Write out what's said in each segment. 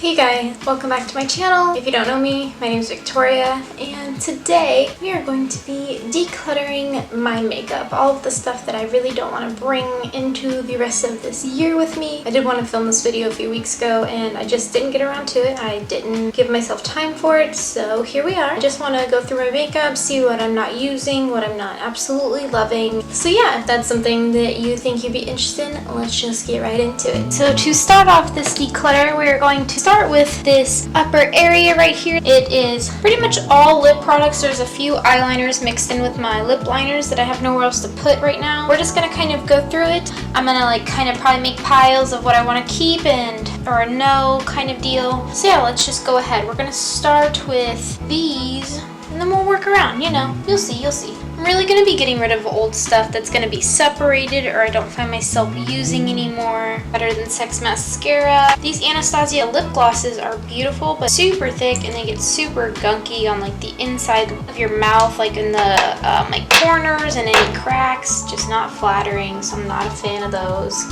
Hey guys, welcome back to my channel. If you don't know me, my name is Victoria, and today we are going to be decluttering my makeup. All of the stuff that I really don't want to bring into the rest of this year with me. I did want to film this video a few weeks ago and I just didn't get around to it. I didn't give myself time for it, so here we are. I just want to go through my makeup, see what I'm not using, what I'm not absolutely loving. So yeah, if that's something that you think you'd be interested in, let's just get right into it. So to start off this declutter, we're going to start with this upper area right here. It is pretty much all lip products. There's a few eyeliners mixed in with my lip liners that I have nowhere else to put right now. We're just gonna kind of go through it. I'm gonna like kind of probably make piles of what I want to keep and or no kind of deal. So yeah, let's just go ahead. We're gonna start with these and then we'll work around, you know, you'll see. I'm really going to be getting rid of old stuff that's going to be separated or I don't find myself using anymore. Better Than Sex mascara. These Anastasia lip glosses are beautiful but super thick and they get super gunky on like the inside of your mouth, like in the like corners and any cracks. Just not flattering, so I'm not a fan of those.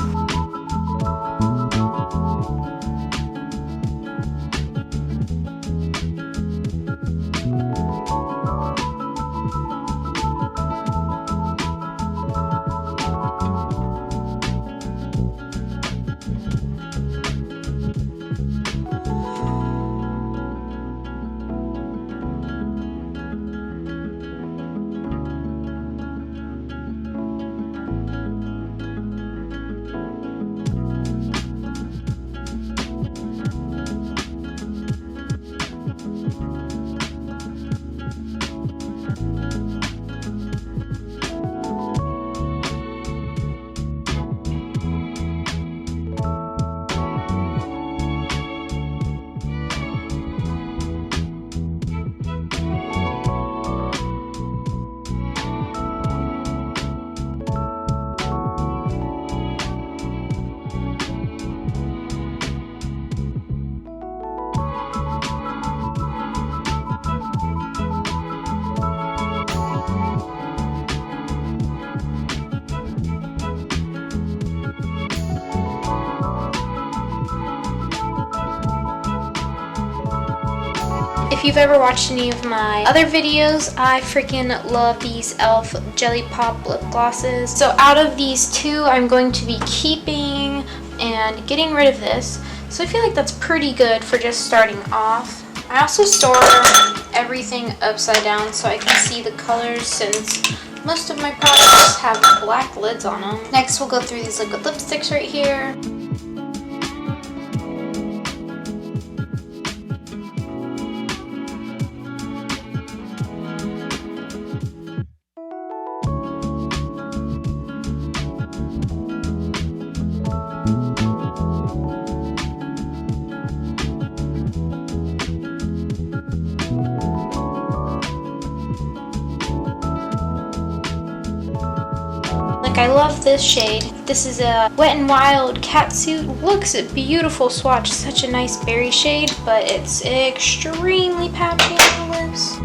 If you've ever watched any of my other videos, I freaking love these e.l.f. Jelly Pop lip glosses. So out of these two, I'm going to be keeping and getting rid of this. So I feel like that's pretty good for just starting off. I also store everything upside down so I can see the colors since most of my products have black lids on them. Next, we'll go through these liquid lipsticks right here. I love this shade. This is a Wet n Wild Catsuit. Looks a beautiful swatch. Such a nice berry shade, but it's extremely patchy on the lips.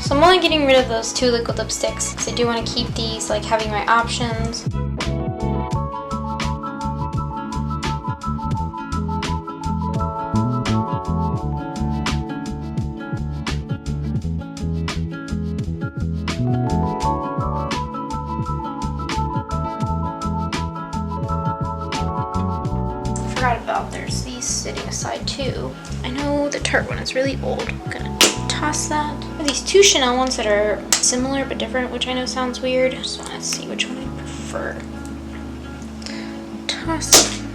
So I'm only getting rid of those two liquid lipsticks because I do want to keep these like having my options. There's these sitting aside too. I know the Tarte one is really old. I'm gonna toss that. I have these two Chanel ones that are similar but different, which I know sounds weird. Just want to see which one I prefer. Tossing.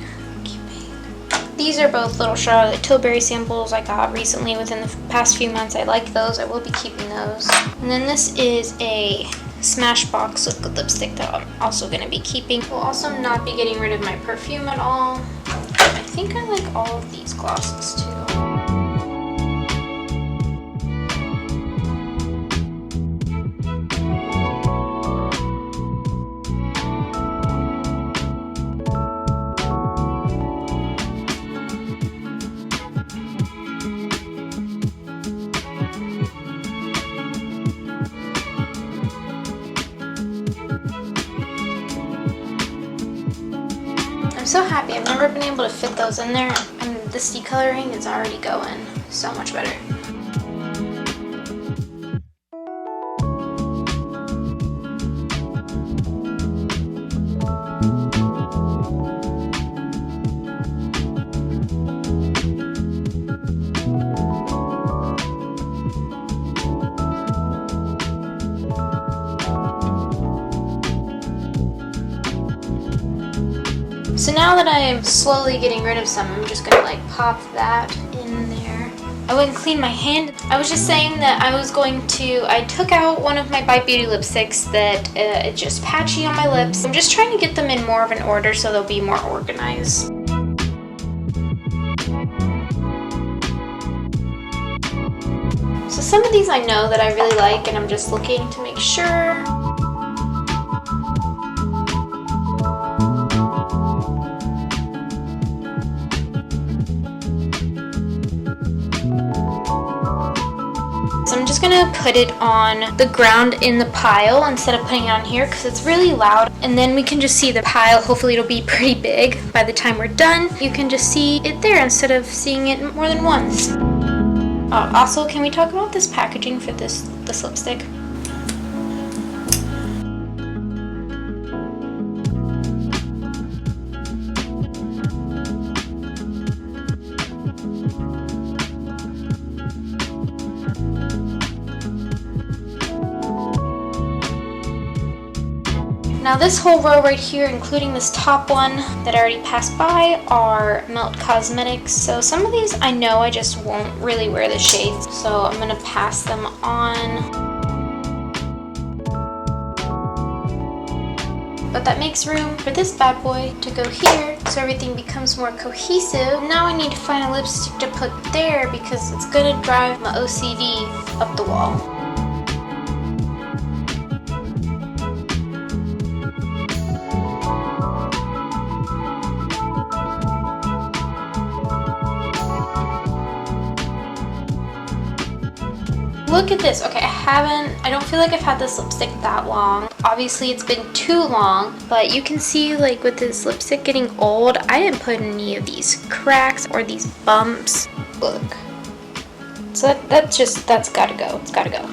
Keeping. These are both little Charlotte Tilbury samples I got recently within the past few months. I like those. I will be keeping those. And then this is a Smashbox liquid lipstick that I'm also going to be keeping. We'll also not be getting rid of my perfume at all. I think I like all of these glosses too. so happy. I've never been able to fit those in there, and this decoloring is already going so much better. So now that I'm slowly getting rid of some, I'm just gonna like pop that in there. I wouldn't clean my hand. I was just saying that I took out one of my Bite Beauty lipsticks that it's just patchy on my lips. I'm just trying to get them in more of an order so they'll be more organized. So some of these I know that I really like, and I'm just looking to make sure. So I'm just gonna put it on the ground in the pile instead of putting it on here because it's really loud, and then we can just see the pile. Hopefully it'll be pretty big by the time we're done. You can just see it there instead of seeing it more than once. Also, can we talk about this packaging for this lipstick? Now this whole row right here, including this top one that I already passed by, are Melt Cosmetics. So some of these I know I just won't really wear the shades, so I'm gonna pass them on. But that makes room for this bad boy to go here, so everything becomes more cohesive. Now I need to find a lipstick to put there because it's gonna drive my OCD up the wall. Look at this. Okay, I don't feel like I've had this lipstick that long. Obviously it's been too long, but you can see like with this lipstick getting old, I didn't put any of these cracks or these bumps. Look. So that's gotta go. It's gotta go.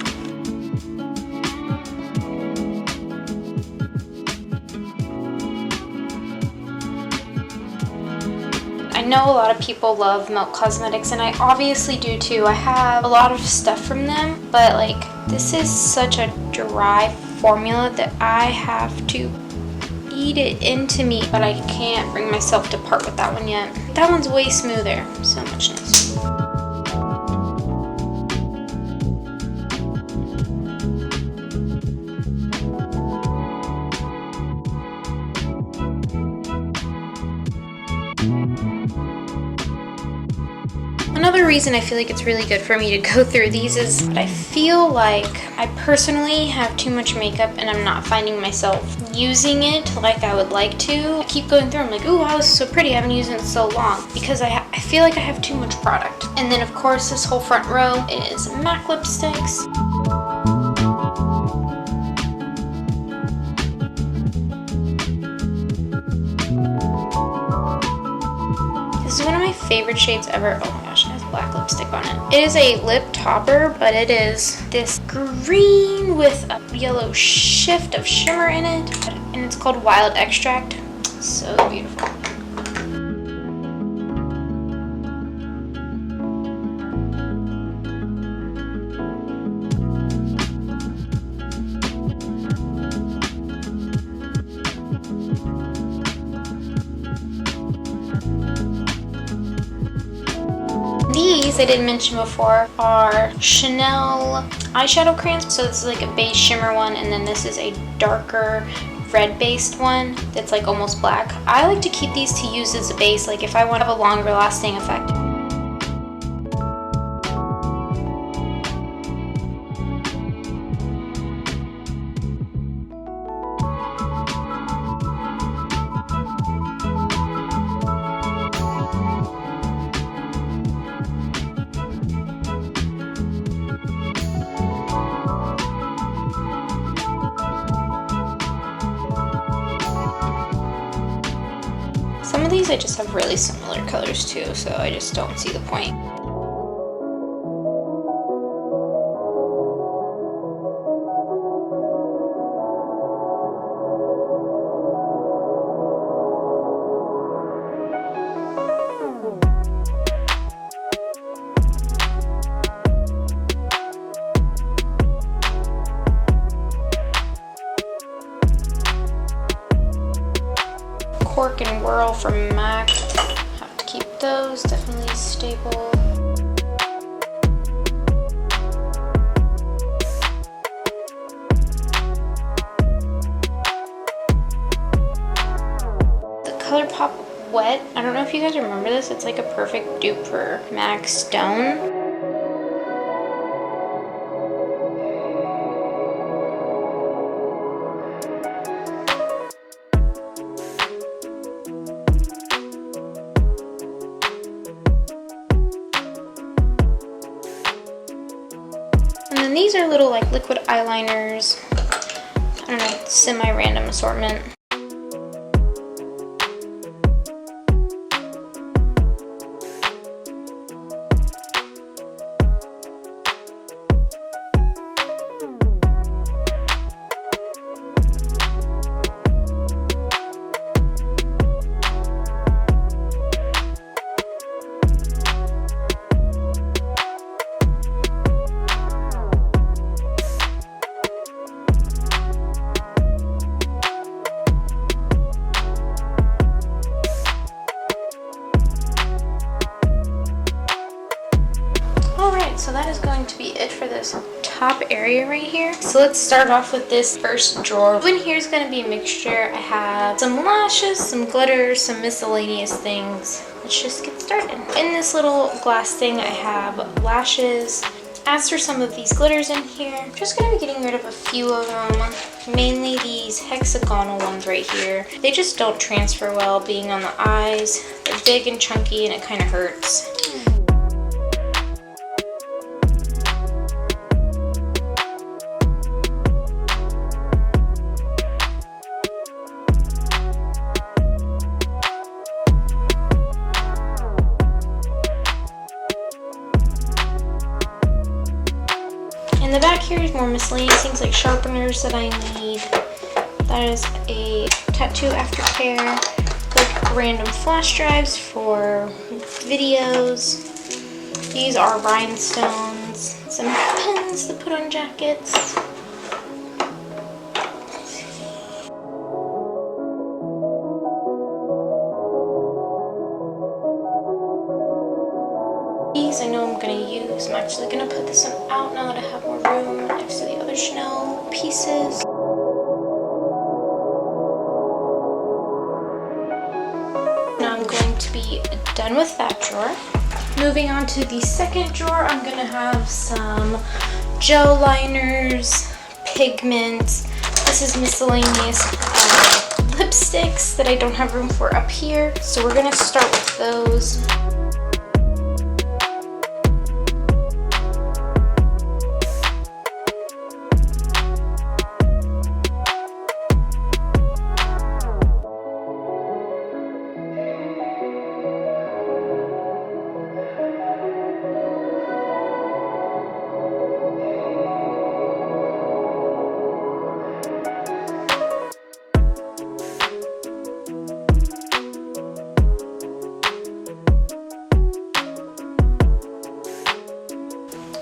I know a lot of people love Melt Cosmetics, and I obviously do too. I have a lot of stuff from them, but like this is such a dry formula that I have to eat it into me, but I can't bring myself to part with that one yet. That one's way smoother. So much nice. Another reason I feel like it's really good for me to go through these is that I feel like I personally have too much makeup and I'm not finding myself using it like I would like to. I keep going through, I'm like, ooh, wow, this is so pretty, I haven't used it in so long, because I feel like I have too much product. And then of course this whole front row is MAC lipsticks. This is one of my favorite shades ever. Oh my gosh, it has black lipstick on it. It is a lip topper, but it is this green with a yellow shift of shimmer in it. And it's called Wild Extract. So beautiful. These I didn't mention before are Chanel eyeshadow crayons. So this is like a beige shimmer one, and then this is a darker red based one that's like almost black. I like to keep these to use as a base, like if I want to have a longer lasting effect. Some of these I just have really similar colors too, so I just don't see the point. Cork and Whirl from MAC. Have to keep those, definitely stable. The ColourPop Wet, I don't know if you guys remember this, it's like a perfect dupe for MAC Stone. And then these are little like liquid eyeliners. I don't know, semi-random assortment. So that is going to be it for this top area right here. So let's start off with this first drawer. In here is going to be a mixture. I have some lashes, some glitter, some miscellaneous things. Let's just get started. In this little glass thing, I have lashes. As for some of these glitters in here, I'm just going to be getting rid of a few of them. Mainly these hexagonal ones right here. They just don't transfer well being on the eyes. They're big and chunky and it kind of hurts. In the back here is more miscellaneous things like sharpeners that I need. That is a tattoo aftercare, like random flash drives for videos. These are rhinestones, some pins to put on jackets. These I know I'm going to use. I'm actually going to put this one out now that I have more room next to the other Chanel pieces. Now I'm going to be done with that drawer. Moving on to the second drawer, I'm going to have some gel liners, pigment. This is miscellaneous lipsticks that I don't have room for up here. So we're going to start with those.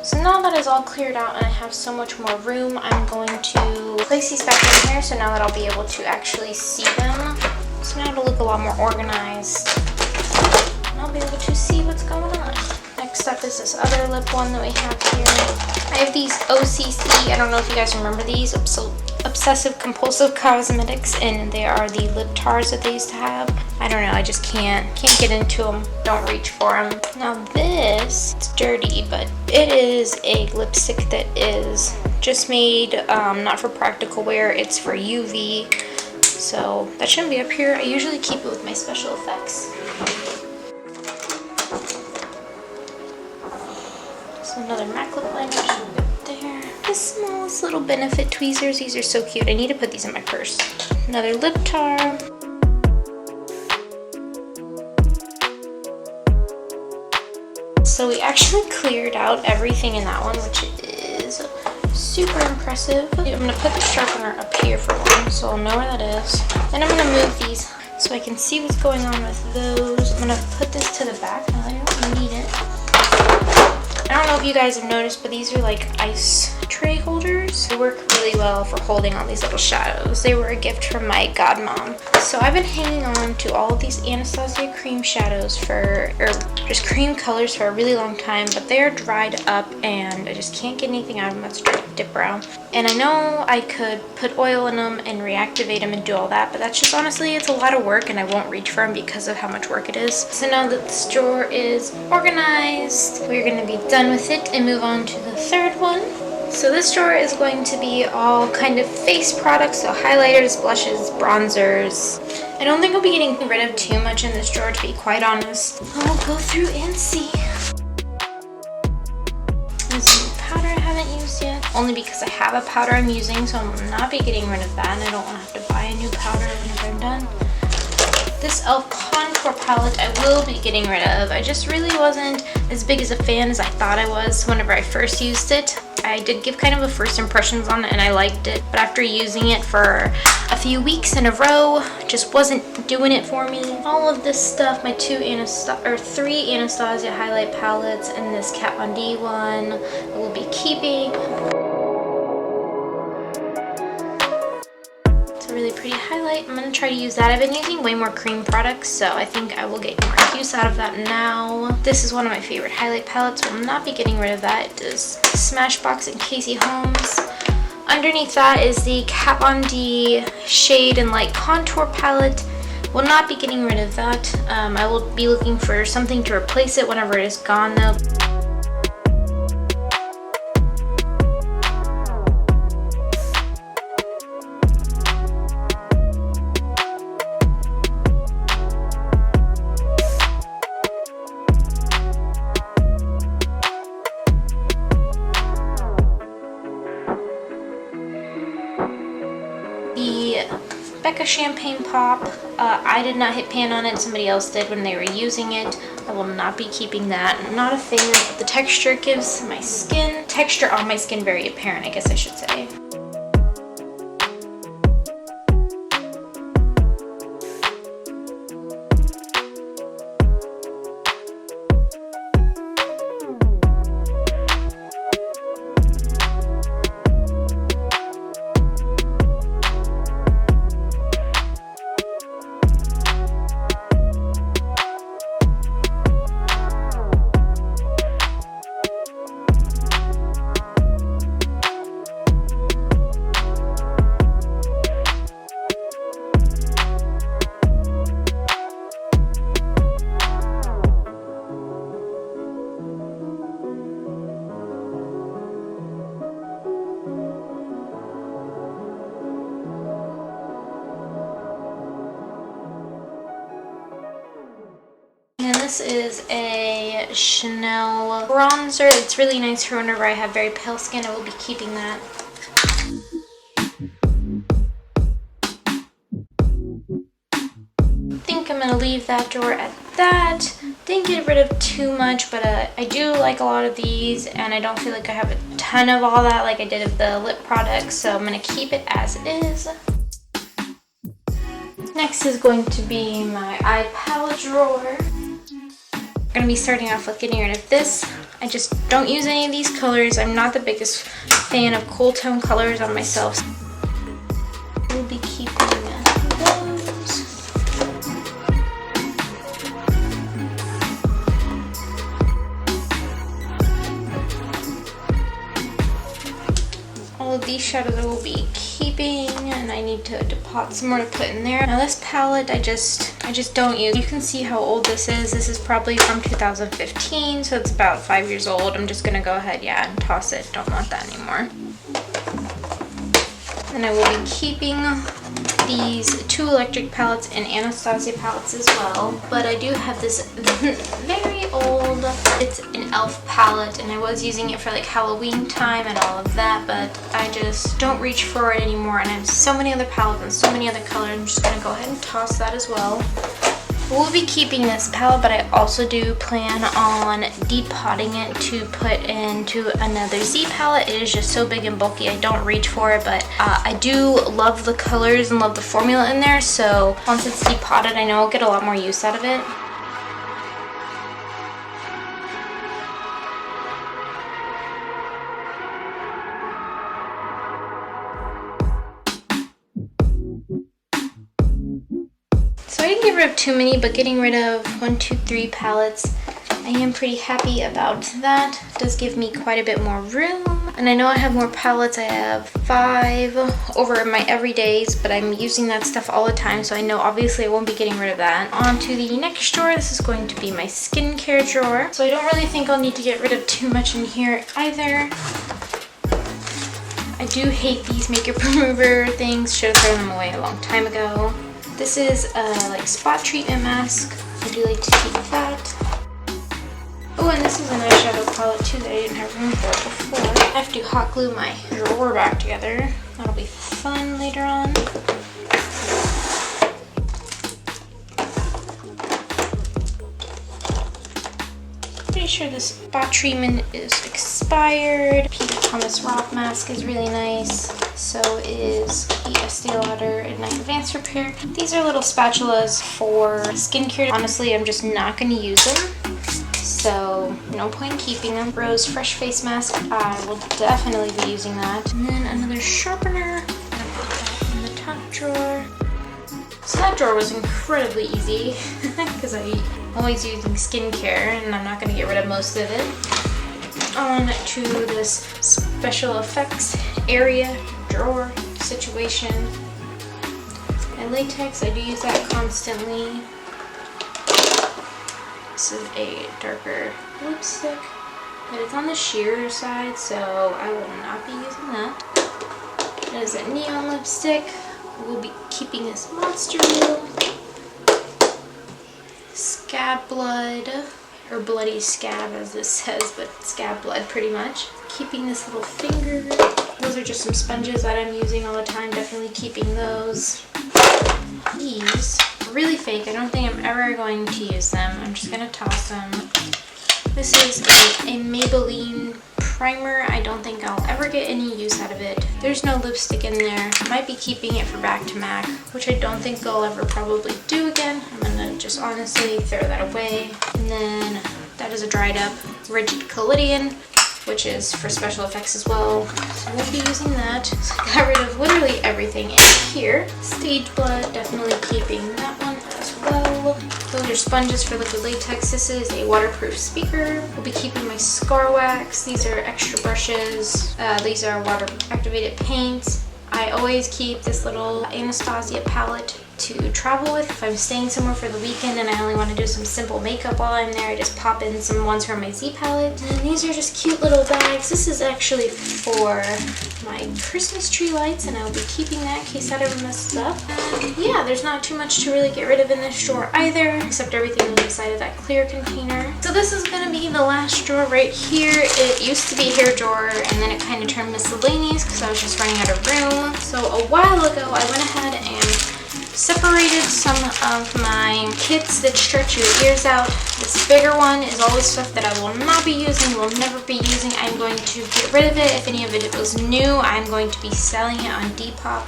So now that is all cleared out and I have so much more room, I'm going to place these back in here so now that I'll be able to actually see them. So now it'll look a lot more organized and I'll be able to see what's going on. Next up is this other lip one that we have here. I have these OCC, I don't know if you guys remember these, Obsessive Compulsive Cosmetics, and they are the lip tars that they used to have. I don't know, I just can't get into them, don't reach for them. Now this, it's dirty, but it is a lipstick that is just made not for practical wear, it's for UV. So that shouldn't be up here. I usually keep it with my special effects. So another MAC lip liner should be up there. The smallest little Benefit tweezers. These are so cute. I need to put these in my purse. Another lip tar. So we actually cleared out everything in that one, which is super impressive. I'm gonna put the sharpener up here for one, so I'll know where that is. Then I'm gonna move these so I can see what's going on with those. I'm gonna put this to the back now. I don't need it. I don't know if you guys have noticed, but these are like ice tray holders. They work really well for holding all these little shadows. They were a gift from my godmom. So I've been hanging on to all of these Anastasia cream shadows or just cream colors for a really long time, but they're dried up and I just can't get anything out of them. That's dip brown. And I know I could put oil in them and reactivate them and do all that, but that's just honestly, it's a lot of work and I won't reach for them because of how much work it is. So now that this drawer is organized, we're gonna be done with it and move on to the third one. So this drawer is going to be all kind of face products, so highlighters, blushes, bronzers. I don't think I'll be getting rid of too much in this drawer, to be quite honest. I'll go through and see. There's some powder I haven't used yet, only because I have a powder I'm using, so I will not be getting rid of that, and I don't want to have to buy a new powder whenever I'm done. This e.l.f. contour palette I will be getting rid of. I just really wasn't as big as a fan as I thought I was whenever I first used it. I did give kind of a first impressions on it and I liked it, but after using it for a few weeks in a row, just wasn't doing it for me. All of this stuff, my three Anastasia highlight palettes and this Kat Von D one, I will be keeping. Really pretty highlight. I'm going to try to use that. I've been using way more cream products, so I think I will get more use out of that now. This is one of my favorite highlight palettes. Will not be getting rid of that. It is Smashbox and Casey Holmes. Underneath that is the Kat Von D Shade and Light Contour Palette. Will not be getting rid of that. I will be looking for something to replace it whenever it is gone though. Champagne Pop. I did not hit pan on it. Somebody else did when they were using it. I will not be keeping that. I'm not a fan of what the texture gives my skin. Texture on my skin very apparent, I guess I should say. And this is a Chanel bronzer. It's really nice for whenever I have very pale skin. I will be keeping that. I think I'm going to leave that drawer at that. Didn't get rid of too much, but I do like a lot of these, and I don't feel like I have a ton of all that like I did of the lip products, so I'm going to keep it as it is. Next is going to be my eye palette drawer. I'm going to be starting off with getting rid of this. I just don't use any of these colors. I'm not the biggest fan of cool tone colors on myself. We'll be keeping those. All of these shadows I will be keeping, and I need to depot some more to put in there. Now this palette I just don't use. You can see how old this is. This is probably from 2015, so it's about 5 years old. I'm just gonna go ahead, and toss it. Don't want that anymore. And I will be keeping these two electric palettes and Anastasia palettes as well. But I do have this very old, it's an e.l.f. palette, and I was using it for like Halloween time and all of that, but I just don't reach for it anymore, and I have so many other palettes and so many other colors. I'm just gonna go ahead and toss that as well. We'll be keeping this palette, but I also do plan on depotting it to put into another Z palette. It is just so big and bulky, I don't reach for it, but I do love the colors and love the formula in there, so once it's depotted, I know I'll get a lot more use out of it. So I didn't get rid of too many, but getting rid of 1, 2, 3 palettes, I am pretty happy about that. It does give me quite a bit more room. And I know I have more palettes. I have 5 over my everydays, but I'm using that stuff all the time, so I know obviously I won't be getting rid of that. On to the next drawer. This is going to be my skincare drawer. So I don't really think I'll need to get rid of too much in here either. I do hate these makeup remover things. Should have thrown them away a long time ago. This is a like spot treatment mask. I do like to keep that. Oh, and this is an eyeshadow palette too that I didn't have room for before. I have to hot glue my drawer back together. That'll be fun later on. Pretty sure this spot treatment is expired. Peter Thomas Roth mask is really nice. So is the Estee Lauder Ignite Advanced Repair. These are little spatulas for skincare. Honestly, I'm just not going to use them, so no point in keeping them. Rose Fresh Face Mask, I will definitely be using that. And then another sharpener. I'm going to put that in the top drawer. So that drawer was incredibly easy because I'm always using skincare and I'm not going to get rid of most of it. On to this special effects area drawer situation. And latex, I do use that constantly. This is a darker lipstick, but it's on the sheer side, so I will not be using that. It is a neon lipstick. We'll be keeping this Monster Reel. Scab blood, or bloody scab as this says, but scab blood pretty much. Keeping this little finger. Those are just some sponges that I'm using all the time, definitely keeping those. These are really fake. I don't think I'm ever going to use them. I'm just going to toss them. This is a Maybelline primer. I don't think I'll ever get any use out of it. There's no lipstick in there. I might be keeping it for back to MAC, which I don't think I'll ever probably do again. I'm going to just honestly throw that away. And then that is a dried up Rigid Collodion, which is for special effects as well. So we'll be using that. So I got rid of literally everything in here. Stage Blood, definitely keeping that one as well. Those are sponges for liquid latex. This is a waterproof speaker. We'll be keeping my Scar Wax. These are extra brushes. These are water activated paints. I always keep this little Anastasia palette to travel with. If I'm staying somewhere for the weekend and I only want to do some simple makeup while I'm there, I just pop in some ones from my Z palette. And these are just cute little bags. This is actually for my Christmas tree lights, and I will be keeping that in case that ever messes up. And yeah, there's not too much to really get rid of in this drawer either, except everything that's inside of that clear container. So this is going to be the last drawer right here. It used to be a hair drawer, and then it kind of turned miscellaneous because I was just running out of room. So a while ago, I went ahead and separated some of my kits that stretch your ears out. This bigger one is all the stuff that I will not be using, will never be using. I'm going to get rid of it. If any of it was new, I'm going to be selling it on Depop.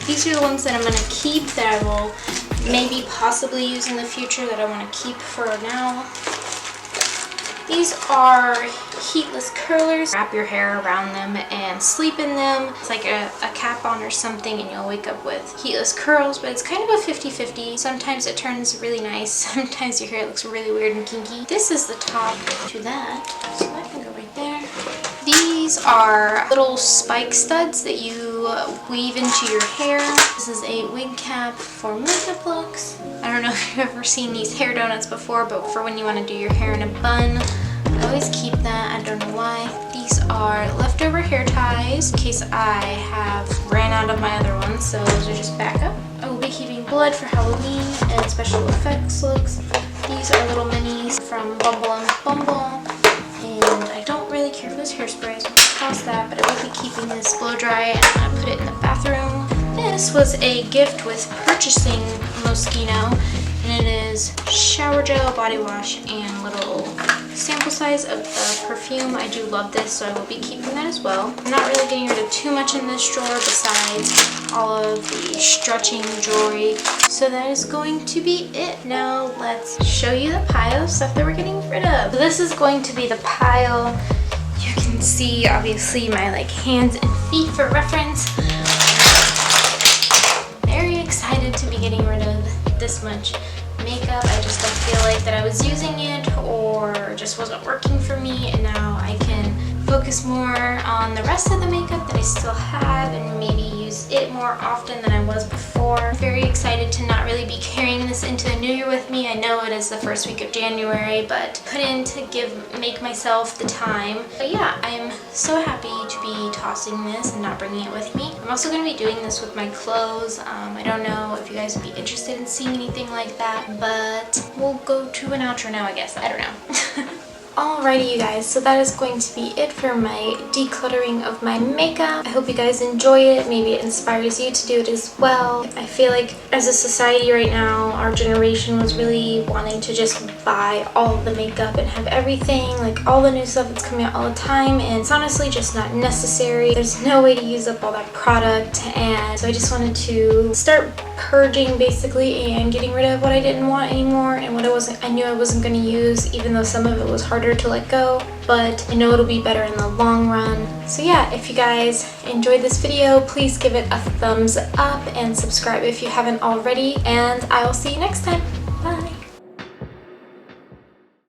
These are the ones that I'm going to keep that I will maybe possibly use in the future that I want to keep for now. These are heatless curlers. Wrap your hair around them and sleep in them. It's like a cap on or something, and you'll wake up with heatless curls, but it's kind of a 50-50. Sometimes it turns really nice. Sometimes your hair looks really weird and kinky. This is the top to that, so that can go right there. These are little spike studs that you weave into your hair. This is a wig cap for makeup looks. I don't know if you've ever seen these hair donuts before, but for when you want to do your hair in a bun, I always keep that. I don't know why. These are leftover hair ties in case I have ran out of my other ones, so those are just backup. I will be keeping blood for Halloween and special effects looks. These are little minis from Bumble and Bumble, and I don't really care for this hairspray, so I'll toss that, but I will be keeping this blow dry and I'm gonna put it in the bathroom. This was a gift with purchasing Moschino, and it is shower gel, body wash, and a little sample size of the perfume. I do love this, so I will be keeping that as well. I'm not really getting rid of too much in this drawer besides all of the stretching jewelry. So that is going to be it. Now let's show you the pile of stuff that we're getting rid of. So this is going to be the pile. You can see obviously my like hands and feet for reference. Very excited to be getting rid of this much makeup. I just don't feel like that I was using it or just wasn't working for me, and now I can focus more on the rest of the makeup that I still have and maybe use it more often than I was before. I'm very excited to not really be carrying this into the new year with me. I know it is the first week of January, but put in to make myself the time. But yeah, I'm so happy to be tossing this and not bringing it with me. I'm also going to be doing this with my clothes. I don't know if you guys would be interested in seeing anything like that, but we'll go to an outro now, I guess. I don't know. Alrighty, you guys, so that is going to be it for my decluttering of my makeup. I hope you guys enjoy it. Maybe it inspires you to do it as well. I feel like as a society right now, our generation was really wanting to just buy all of the makeup and have everything, like all the new stuff that's coming out all the time, and it's honestly just not necessary. There's no way to use up all that product, and so I just wanted to start purging basically and getting rid of what I didn't want anymore and what I knew I wasn't going to use, even though some of it was harder to let go, but I know it'll be better in the long run. So yeah, if you guys enjoyed this video, please give it a thumbs up and subscribe if you haven't already, and I will see you next time.